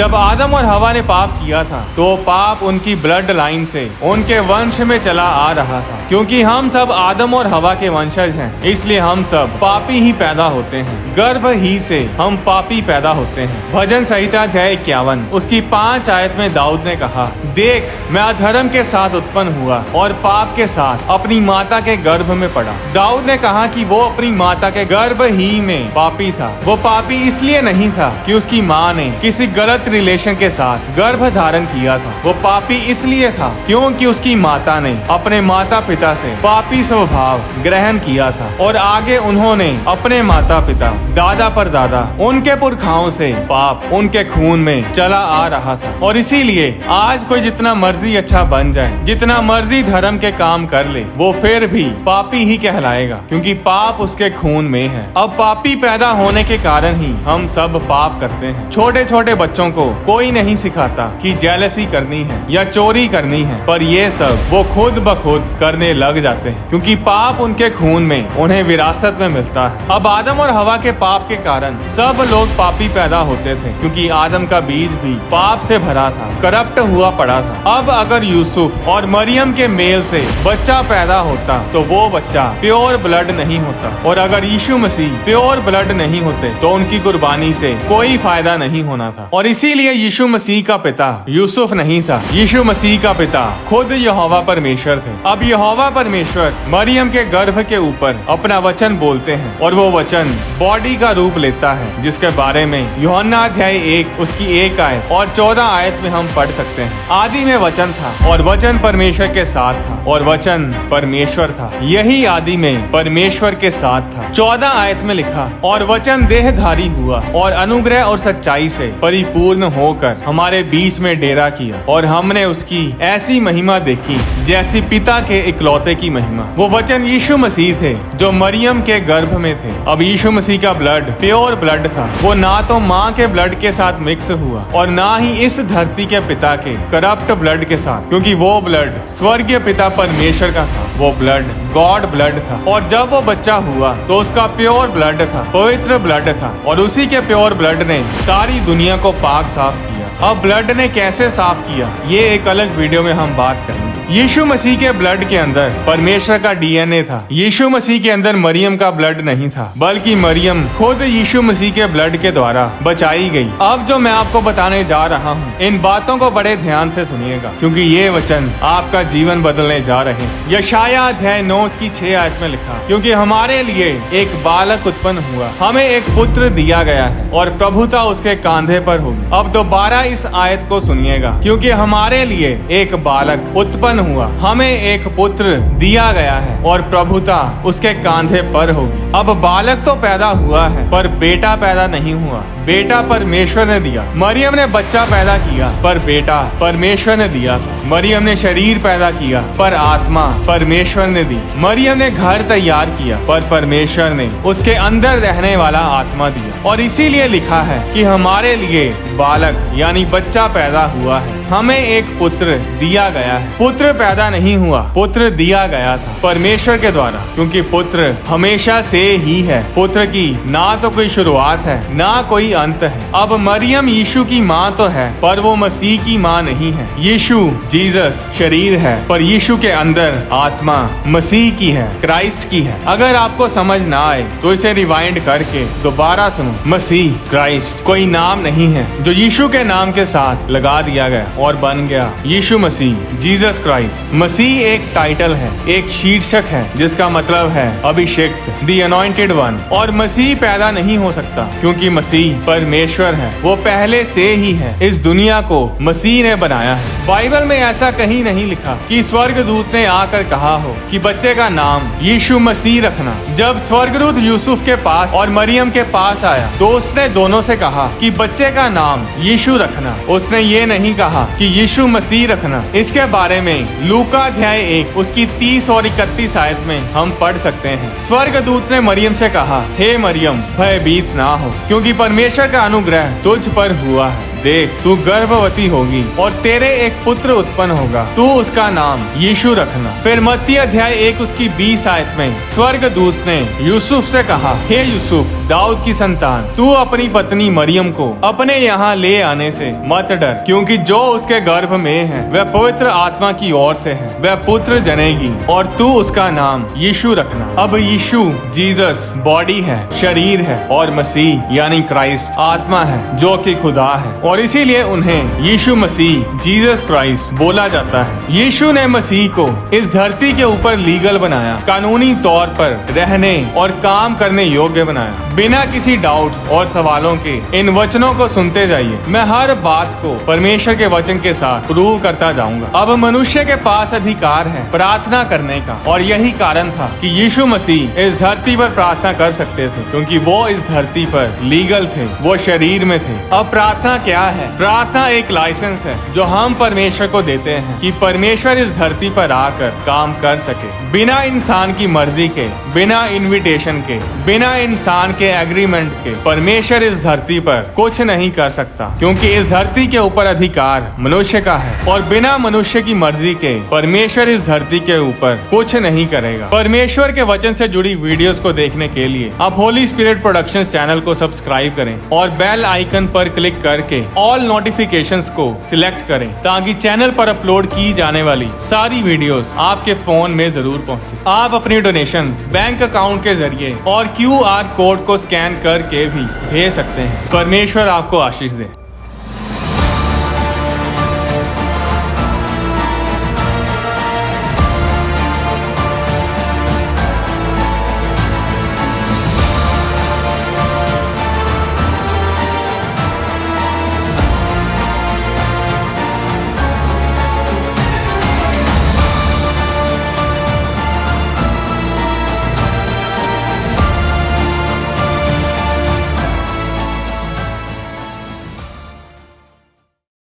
जब आदम और हवा ने पाप किया था तो पाप उनकी ब्लड लाइन से उनके वंश में चला आ रहा था। क्योंकि हम सब आदम और हवा के वंशज हैं, इसलिए हम सब पापी ही पैदा होते हैं। गर्भ ही से हम पापी पैदा होते हैं। भजन संहिता अध्याय 51 उसकी 5 आयत में दाऊद ने कहा, देख मैं अधर्म के साथ उत्पन्न हुआ और पाप के साथ अपनी माता के गर्भ में पड़ा। दाऊद ने कहा कि वो अपनी माता के गर्भ ही में पापी था। वो पापी इसलिए नहीं था कि उसकी माँ ने किसी गलत रिलेशन के साथ गर्भ धारण किया था। वो पापी इसलिए था क्योंकि उसकी माता ने अपने माता पिता से पापी स्वभाव ग्रहण किया था और आगे उन्होंने अपने माता पिता, दादा परदादा, उनके पुरखाओं से पाप उनके खून में चला आ रहा था। और इसीलिए आज कोई जितना मर्जी अच्छा बन जाए, जितना मर्जी धर्म के काम कर ले, वो फिर भी पापी ही कहलाएगा, क्योंकि पाप उसके खून में है। अब पापी पैदा होने के कारण ही हम सब पाप करते हैं। छोटे छोटे बच्चों को कोई नहीं सिखाता कि जेलसी करनी है या चोरी करनी है, पर ये सब वो खुद ब खुद करने लग जाते हैं, क्योंकि पाप उनके खून में उन्हें विरासत में मिलता है। अब आदम और हवा के पाप के कारण सब लोग पापी पैदा होते थे, क्योंकि आदम का बीज भी पाप से भरा था, करप्ट हुआ पड़ा था। अब अगर यूसुफ और मरियम के मेल से बच्चा पैदा होता तो वो बच्चा प्योर ब्लड नहीं होता, और अगर यीशु मसीह प्योर ब्लड नहीं होते तो उनकी कुर्बानी से कोई फायदा नहीं होना था। और इसीलिए यीशु मसीह का पिता यूसुफ नहीं था, यीशु मसीह का पिता खुद यहोवा परमेश्वर थे। अब यहोवा परमेश्वर मरियम के गर्भ के ऊपर अपना वचन बोलते हैं, और वो वचन बॉडी का रूप लेता है, जिसके बारे में यूहन्ना अध्याय 1 उसकी 1 आयत और 14 आयत में हम पढ़ सकते हैं। आदि में वचन था और वचन परमेश्वर के साथ था और वचन परमेश्वर था। यही आदि में परमेश्वर के साथ था। 14 आयत में लिखा, और वचन देहधारी हुआ और अनुग्रह और सच्चाई से परिपूर्ण होकर हमारे बीच में डेरा किया, और हमने उसकी ऐसी महिमा देखी जैसी पिता के इकलौते की महिमा। वो वचन यीशु मसीह थे जो मरियम के गर्भ में थे। अब यीशु मसीह का ब्लड प्योर ब्लड था। वो ना तो माँ के ब्लड के साथ मिक्स हुआ और ना ही इस धरती के पिता के करप्ट ब्लड के साथ, क्योंकि वो ब्लड स्वर्गीय पिता परमेश्वर का था। वो ब्लड गॉड ब्लड था। और जब वो बच्चा हुआ तो उसका प्योर ब्लड था, पवित्र ब्लड था, और उसी के प्योर ब्लड ने सारी दुनिया को पाक साफ किया। अब ब्लड ने कैसे साफ किया, ये एक अलग वीडियो में हम बात करेंगे। यीशु मसीह के ब्लड के अंदर परमेश्वर का डीएनए था। यीशु मसीह के अंदर मरियम का ब्लड नहीं था, बल्कि मरियम खुद यीशु मसीह के ब्लड के द्वारा बचाई गई। अब जो मैं आपको बताने जा रहा हूँ, इन बातों को बड़े ध्यान से सुनिएगा, क्योंकि ये वचन आपका जीवन बदलने जा रहे हैं। यशाया अध्याय 9 की 6 आयत में लिखा, क्योंकि हमारे लिए एक बालक उत्पन्न हुआ, हमें एक पुत्र दिया गया है और प्रभुता उसके कांधे पर होगी। अब दोबारा इस आयत को सुनिएगा, क्योंकि हमारे लिए एक बालक उत्पन्न हुआ, हमें एक पुत्र दिया गया है और प्रभुता उसके कांधे पर होगी। अब बालक तो पैदा हुआ है, पर बेटा पैदा नहीं हुआ। बेटा परमेश्वर ने दिया। मरियम ने बच्चा पैदा किया, पर बेटा परमेश्वर ने दिया था। मरियम ने शरीर पैदा किया, पर आत्मा परमेश्वर ने दी। मरियम ने घर तैयार किया, पर परमेश्वर ने उसके अंदर रहने वाला आत्मा दिया। और इसीलिए लिखा है कि हमारे लिए बालक यानी बच्चा पैदा हुआ है, हमें एक पुत्र दिया गया है। पुत्र पैदा नहीं हुआ, पुत्र दिया गया था परमेश्वर के द्वारा, क्योंकि पुत्र हमेशा से ही है। पुत्र की ना तो कोई शुरुआत है ना कोई अंत है। अब मरियम यीशु की माँ तो है, पर वो मसीह की माँ नहीं है। यीशु जीसस शरीर है, पर यीशु के अंदर आत्मा मसीह की है, क्राइस्ट की है। अगर आपको समझ ना आए तो इसे रिवाइंड करके दोबारा सुनो। मसीह क्राइस्ट कोई नाम नहीं है जो यीशु के नाम के साथ लगा दिया गया और बन गया यीशु मसीह, जीसस क्राइस्ट। मसीह एक टाइटल है, एक शीर्षक है, जिसका मतलब है अभिषिक्त, द अनॉइंटेड वन। और मसीह पैदा नहीं हो सकता, क्योंकि मसीह परमेश्वर है, वो पहले से ही है। इस दुनिया को मसीह ने बनाया है। बाइबल में ऐसा कहीं नहीं लिखा कि स्वर्गदूत ने आकर कहा हो कि बच्चे का नाम यीशु मसीह रखना। जब स्वर्गदूत यूसुफ के पास और मरियम के पास आया तो उसने दोनों से कहा कि बच्चे का नाम यीशु रखना। उसने ये नहीं कहा कि यीशु मसीह रखना। इसके बारे में लूका अध्याय 1 उसकी 30 और 31 आयत में हम पढ़ सकते हैं। स्वर्गदूत ने मरियम से कहा, हे मरियम, भयभीत ना हो, क्योंकि परमेश्वर का अनुग्रह तुझ पर हुआ है। देख तू गर्भवती होगी और तेरे एक पुत्र उत्पन्न होगा, तू उसका नाम यीशु रखना। फिर मत्ती अध्याय 1 उसकी 20 आयत में स्वर्गदूत ने यूसुफ से कहा, हे यूसुफ दाऊद की संतान, तू अपनी पत्नी मरियम को अपने यहाँ ले आने से मत डर, क्योंकि जो उसके गर्भ में है वह पवित्र आत्मा की ओर से है। वह पुत्र जनेगी और तू उसका नाम यीशु रखना। अब यीशु जीसस बॉडी है, शरीर है, और मसीह यानी क्राइस्ट आत्मा है जो कि खुदा है, और इसीलिए उन्हें यीशु मसीह जीसस क्राइस्ट बोला जाता है। यीशु ने मसीह को इस धरती के ऊपर लीगल बनाया, कानूनी तौर पर रहने और काम करने योग्य बनाया। बिना किसी डाउट्स और सवालों के इन वचनों को सुनते जाइए। मैं हर बात को परमेश्वर के वचन के साथ प्रूव करता जाऊंगा। अब मनुष्य के पास अधिकार है प्रार्थना करने का, और यही कारण था कि यीशु मसीह इस धरती पर प्रार्थना कर सकते थे, क्योंकि वो इस धरती पर लीगल थे, वो शरीर में थे। अब प्रार्थना क्या है? प्रार्थना एक लाइसेंस है जो हम परमेश्वर को देते हैं कि परमेश्वर इस धरती पर आकर काम कर सके, बिना इंसान की मर्जी के, बिना इन्विटेशन के, बिना इंसान के एग्रीमेंट के। परमेश्वर इस धरती पर कुछ नहीं कर सकता, क्योंकि इस धरती के ऊपर अधिकार मनुष्य का है, और बिना मनुष्य की मर्जी के परमेश्वर इस धरती के ऊपर कुछ नहीं करेगा। परमेश्वर के वचन से जुड़ी वीडियोस को देखने के लिए आप होली स्पिरिट प्रोडक्शंस चैनल को सब्सक्राइब करें और बेल आइकन पर क्लिक करके ऑल नोटिफिकेशंस को सिलेक्ट करें, ताकि चैनल पर अपलोड की जाने वाली सारी वीडियोस आपके फोन में जरूर पहुंचे। आप अपनी डोनेशन बैंक अकाउंट के जरिए और QR कोड को स्कैन करके भी भेज सकते हैं। परमेश्वर आपको आशीष दे।